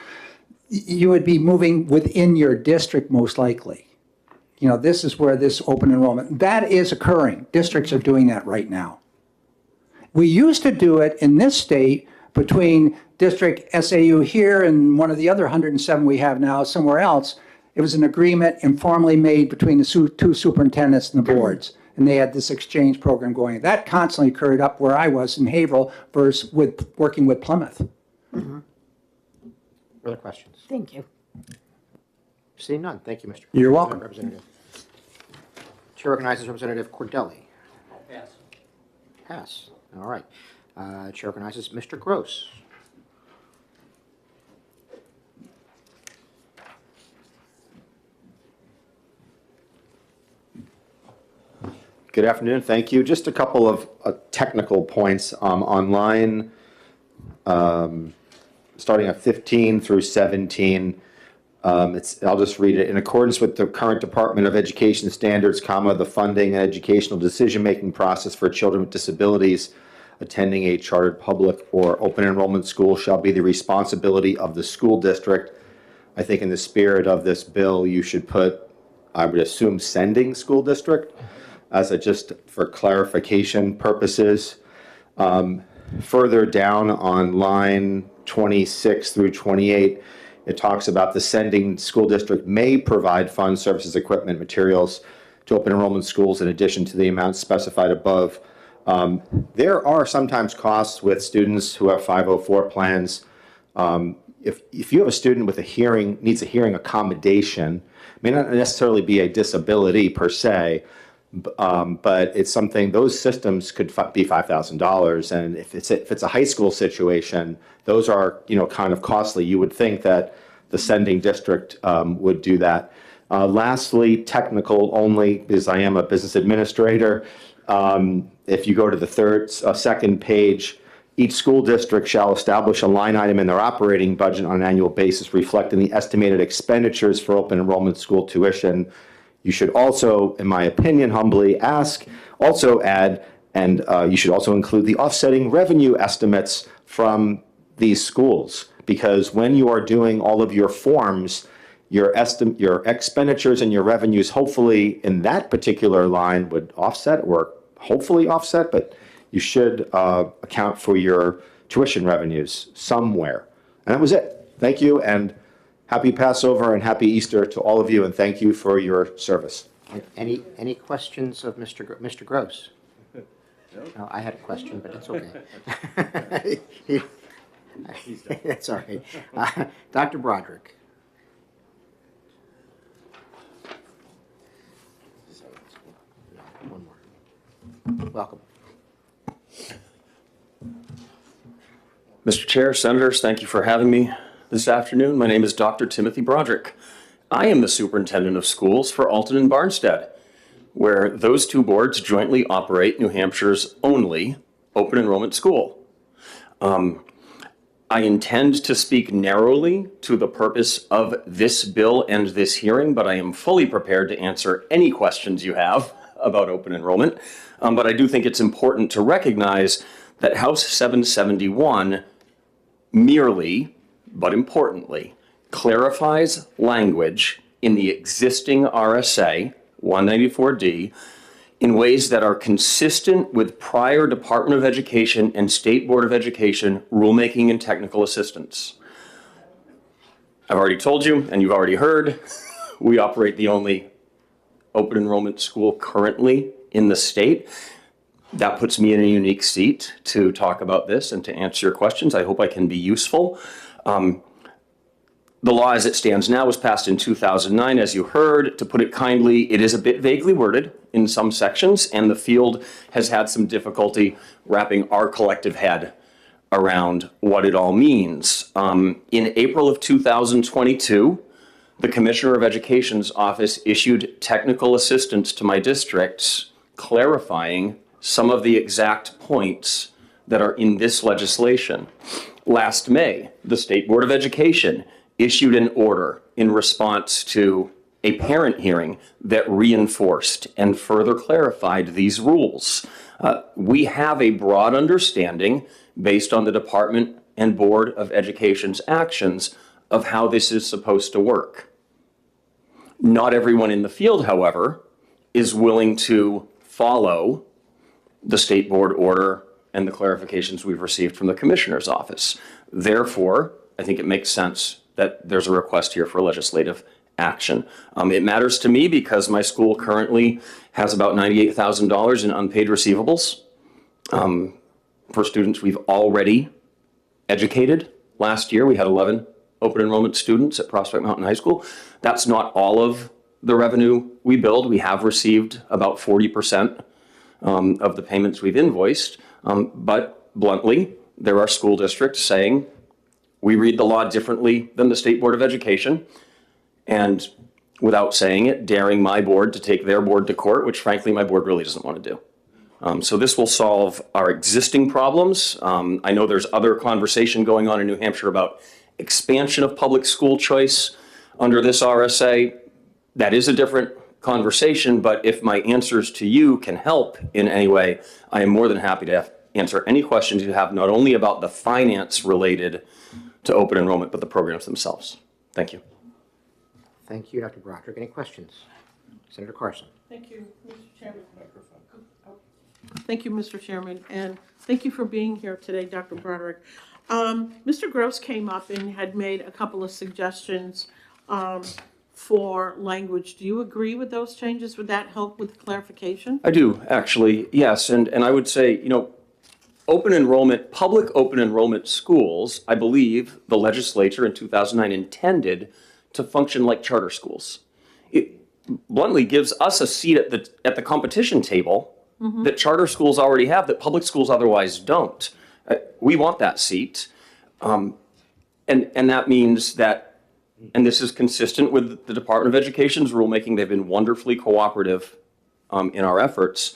you would be moving within your district most likely. You know, this is where this open enrollment, that is occurring. Districts are doing that right now. We used to do it in this state between District SAU here and one of the other 107 we have now somewhere else. It was an agreement informally made between the two superintendents and the boards, and they had this exchange program going. That constantly occurred up where I was in Haverhill versus working with Plymouth. Further questions? Thank you. Seeing none, thank you, Mr. You're welcome. Representative. Chair recognizes Representative Cordelli. Pass. Pass. All right. Chair recognizes Mr. Gross. Good afternoon, thank you. Just a couple of technical points on line, starting at 15 through 17. I'll just read it. In accordance with the current Department of Education standards, the funding and educational decision-making process for children with disabilities attending a chartered public or open enrollment school shall be the responsibility of the school district. I think in the spirit of this bill, you should put, I would assume, sending school district, as a just for clarification purposes. Further down on line 26 through 28, it talks about the sending school district may provide funds, services, equipment, materials to open enrollment schools in addition to the amounts specified above. There are sometimes costs with students who have 504 plans. If you have a student with needs a hearing accommodation, it may not necessarily be a disability per se, but it's something, those systems could be $5,000. And if it's a high school situation, those are, kind of costly. You would think that the sending district would do that. Lastly, technical only, because I am a business administrator. If you go to the second page, each school district shall establish a line item in their operating budget on an annual basis reflecting the estimated expenditures for open enrollment school tuition. You should also, in my opinion, humbly add, and you should also include the offsetting revenue estimates from these schools. Because when you are doing all of your forms, your expenditures and your revenues, hopefully in that particular line would offset or hopefully offset, but you should account for your tuition revenues somewhere. And that was it. Thank you, and happy Passover and happy Easter to all of you, and thank you for your service. Any questions of Mr. Gross? No, I had a question, but it's okay. That's all right. Dr. Broderick. One more. Welcome. Mr. Chair, Senators, thank you for having me this afternoon. My name is Dr. Timothy Broderick. I am the superintendent of schools for Alton and Barnstead, where those two boards jointly operate New Hampshire's only open enrollment school. I intend to speak narrowly to the purpose of this bill and this hearing, but I am fully prepared to answer any questions you have about open enrollment. But I do think it's important to recognize that House 771 merely, but importantly, clarifies language in the existing RSA 194D in ways that are consistent with prior Department of Education and State Board of Education rulemaking and technical assistance. I've already told you, and you've already heard, we operate the only open enrollment school currently in the state. That puts me in a unique seat to talk about this and to answer your questions. I hope I can be useful. The law as it stands now was passed in 2009, as you heard. To put it kindly, it is a bit vaguely worded in some sections, and the field has had some difficulty wrapping our collective head around what it all means. In April of 2022, the Commissioner of Education's office issued technical assistance to my districts clarifying some of the exact points that are in this legislation. Last May, the State Board of Education issued an order in response to a parent hearing that reinforced and further clarified these rules. We have a broad understanding, based on the Department and Board of Education's actions, of how this is supposed to work. Not everyone in the field, however, is willing to follow the State Board order and the clarifications we've received from the Commissioner's office. Therefore, I think it makes sense that there's a request here for legislative action. It matters to me because my school currently has about $98,000 in unpaid receivables for students we've already educated. Last year, we had 11 open enrollment students at Prospect Mountain High School. That's not all of the revenue we build. We have received about 40% of the payments we've invoiced. But bluntly, there are school districts saying, we read the law differently than the State Board of Education, and without saying it, daring my board to take their board to court, which frankly my board really doesn't want to do. So this will solve our existing problems. I know there's other conversation going on in New Hampshire about expansion of public school choice under this RSA. That is a different conversation, but if my answers to you can help in any way, I am more than happy to answer any questions you have, not only about the finance related to open enrollment, but the programs themselves. Thank you. Thank you, Dr. Broderick. Any questions? Senator Carson. Thank you, Mr. Chairman. Thank you, Mr. Chairman, and thank you for being here today, Dr. Broderick. Mr. Gross came up and had made a couple of suggestions for language. Do you agree with those changes? Would that help with clarification? I do, actually, yes. And I would say, open enrollment, public open enrollment schools, I believe the legislature in 2009 intended to function like charter schools. It bluntly gives us a seat at the competition table that charter schools already have, that public schools otherwise don't. We want that seat. And that means that, and this is consistent with the Department of Education's rulemaking, they've been wonderfully cooperative in our efforts,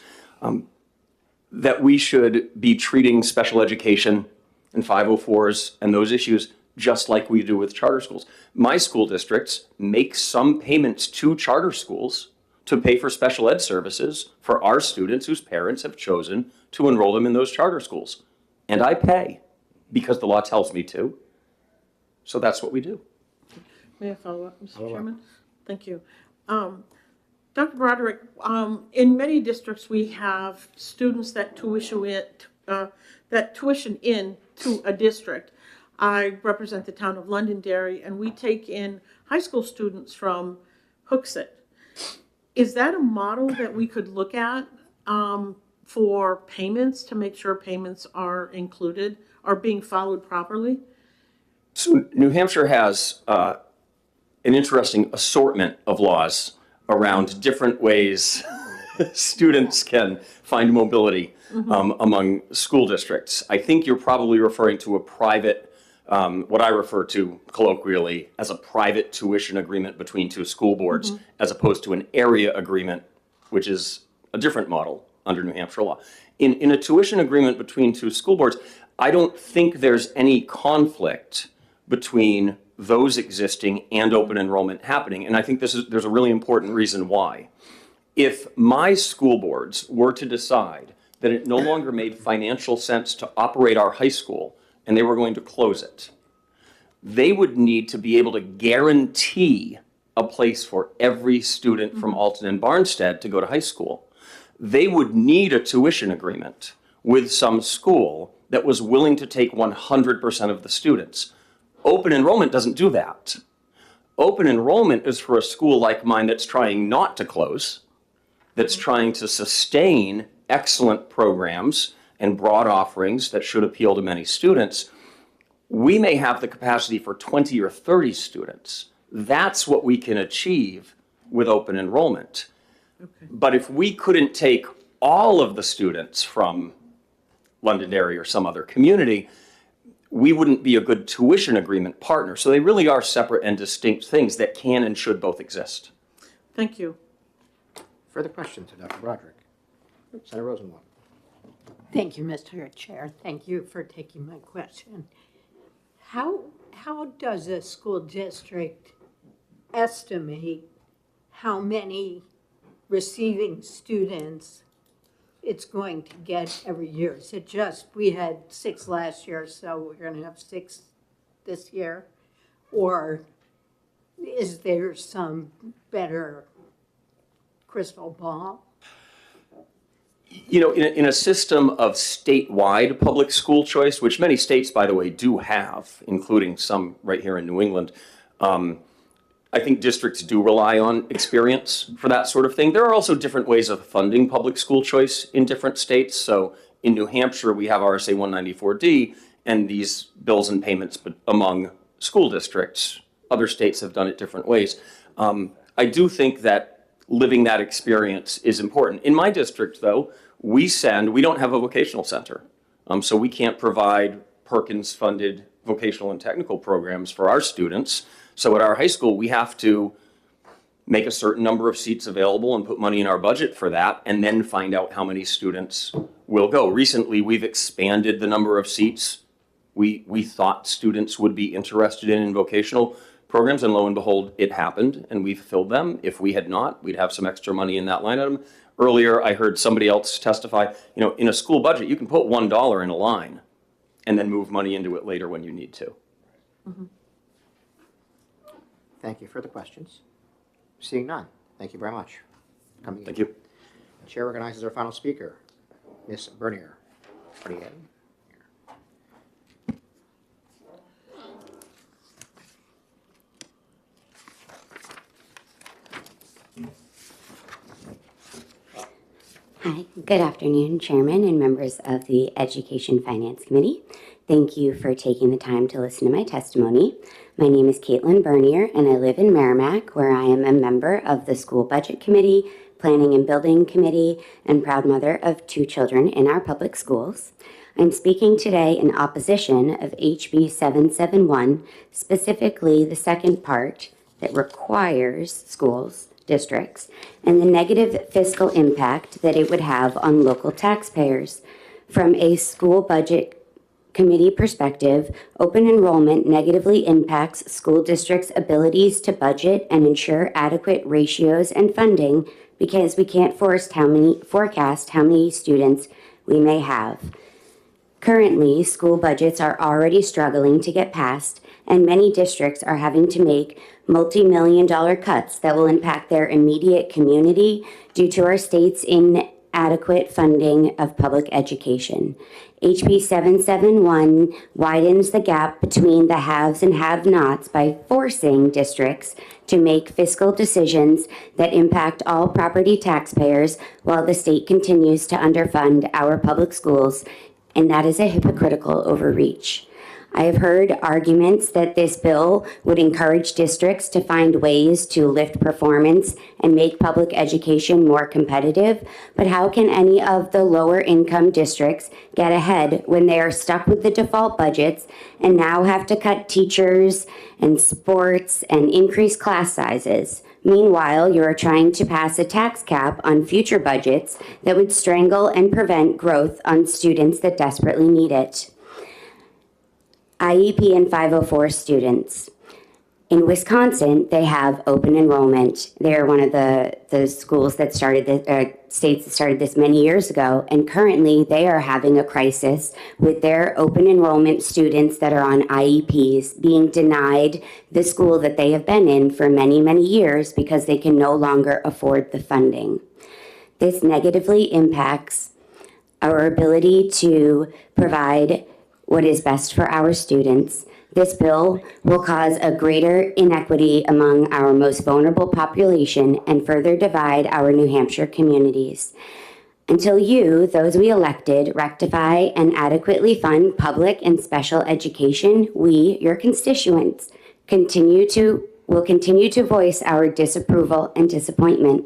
that we should be treating special education and 504s and those issues just like we do with charter schools. My school districts make some payments to charter schools to pay for special ed services for our students whose parents have chosen to enroll them in those charter schools. And I pay because the law tells me to. So that's what we do. May I follow up, Mr. Chairman? Thank you. Dr. Broderick, in many districts, we have students that tuition in to a district. I represent the town of Londonderry, and we take in high school students from Hooksett. Is that a model that we could look at for payments, to make sure payments are included, are being followed properly? So New Hampshire has an interesting assortment of laws around different ways students can find mobility among school districts. I think you're probably referring to a private, what I refer to colloquially as a private tuition agreement between two school boards, as opposed to an area agreement, which is a different model under New Hampshire law. In a tuition agreement between two school boards, I don't think there's any conflict between those existing and open enrollment happening. And I think there's a really important reason why. If my school boards were to decide that it no longer made financial sense to operate our high school and they were going to close it, they would need to be able to guarantee a place for every student from Alton and Barnstead to go to high school. They would need a tuition agreement with some school that was willing to take 100% of the students. Open enrollment doesn't do that. Open enrollment is for a school like mine that's trying not to close, that's trying to sustain excellent programs and broad offerings that should appeal to many students. We may have the capacity for 20 or 30 students. That's what we can achieve with open enrollment. But if we couldn't take all of the students from Londonderry or some other community, we wouldn't be a good tuition agreement partner. So they really are separate and distinct things that can and should both exist. Thank you. Further questions of Dr. Broderick? Senator Rosenblatt. Thank you, Mr. Chair. Thank you for taking my question. How does a school district estimate how many receiving students it's going to get every year? Is it just, we had 6 last year, so we're going to have 6 this year? Or is there some better crystal ball? You know, in a system of statewide public school choice, which many states, by the way, do have, including some right here in New England, I think districts do rely on experience for that sort of thing. There are also different ways of funding public school choice in different states. So in New Hampshire, we have RSA 194D and these bills and payments among school districts. Other states have done it different ways. I do think that living that experience is important. In my district, though, we don't have a vocational center. So we can't provide Perkins-funded vocational and technical programs for our students. So at our high school, we have to make a certain number of seats available and put money in our budget for that, and then find out how many students will go. Recently, we've expanded the number of seats we thought students would be interested in vocational programs, and lo and behold, it happened, and we've filled them. If we had not, we'd have some extra money in that line item. Earlier, I heard somebody else testify, you know, in a school budget, you can put $1 in a line and then move money into it later when you need to. Mm-hmm. Thank you. Further questions? Seeing none. Thank you very much for coming in. Thank you. The chair recognizes our final speaker, Ms. Bernier. Hi, good afternoon, Chairman and members of the Education Finance Committee. Thank you for taking the time to listen to my testimony. My name is Caitlin Bernier, and I live in Merrimack, where I am a member of the School Budget Committee, Planning and Building Committee, and proud mother of 2 children in our public schools. I'm speaking today in opposition of HB 771, specifically the second part that requires schools, districts, and the negative fiscal impact that it would have on local taxpayers. From a school budget committee perspective, open enrollment negatively impacts school districts' abilities to budget and ensure adequate ratios and funding because we can't forecast how many students we may have. Currently, school budgets are already struggling to get passed, and many districts are having to make multi-million-dollar cuts that will impact their immediate community due to our state's inadequate funding of public education. HB 771 widens the gap between the haves and have-nots by forcing districts to make fiscal decisions that impact all property taxpayers while the state continues to underfund our public schools, and that is a hypocritical overreach. I have heard arguments that this bill would encourage districts to find ways to lift performance and make public education more competitive, but how can any of the lower income districts get ahead when they are stuck with the default budgets and now have to cut teachers and sports and increase class sizes? Meanwhile, you are trying to pass a tax cap on future budgets that would strangle and prevent growth on students that desperately need it. IEP and 504 students. In Wisconsin, they have open enrollment. They're one of the schools that started this, states that started this many years ago, and currently they are having a crisis with their open enrollment students that are on IEPs being denied the school that they have been in for many, many years because they can no longer afford the funding. This negatively impacts our ability to provide what is best for our students. This bill will cause a greater inequity among our most vulnerable population and further divide our New Hampshire communities. Until you, those we elected, rectify and adequately fund public and special education, we, your constituents, will continue to voice our disapproval and disappointment.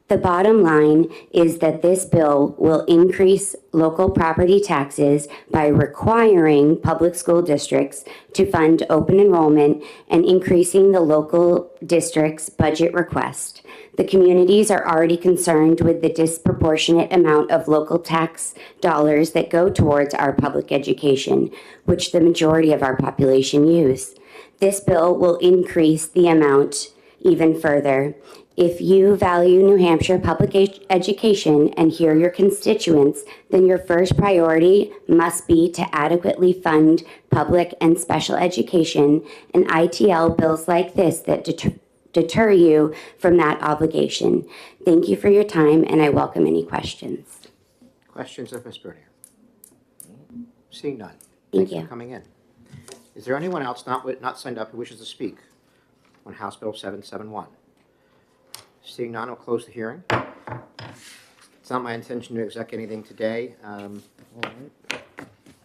The bottom line is that this bill will increase local property taxes by requiring public school districts to fund open enrollment and increasing the local district's budget request. The communities are already concerned with the disproportionate amount of local tax dollars that go towards our public education, which the majority of our population use. This bill will increase the amount even further. If you value New Hampshire public education and hear your constituents, then your first priority must be to adequately fund public and special education, and ITL bills like this that deter you from that obligation. Thank you for your time, and I welcome any questions. Questions of Ms. Bernier? Seeing none. Thank For you. coming in. Is there anyone else not signed up who wishes to speak on House Bill 771? Seeing none, I'll close the hearing. It's not my intention to exec anything today.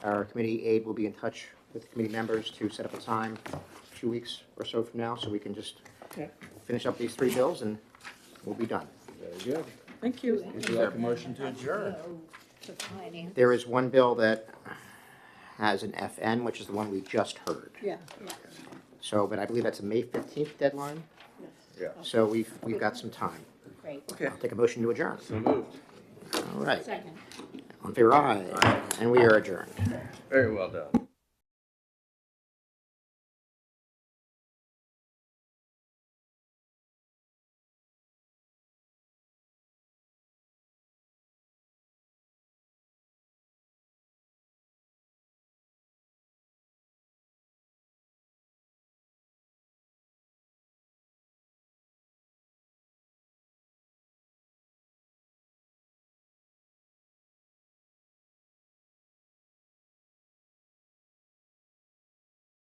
Our committee aide will be in touch with the committee members to set up a time 2 weeks or so from now, so we can just finish up these 3 bills and we'll be done. Very good. Thank you. Would you like a motion to adjourn? There is one bill that has an FN, which is the one we just heard. Yeah. So, but I believe that's a May 15th deadline. Yeah. So we've got some time. Great. Okay. I'll take a motion to adjourn. So moved. All right. Second. On favor, aye. And we are adjourned. Very well done.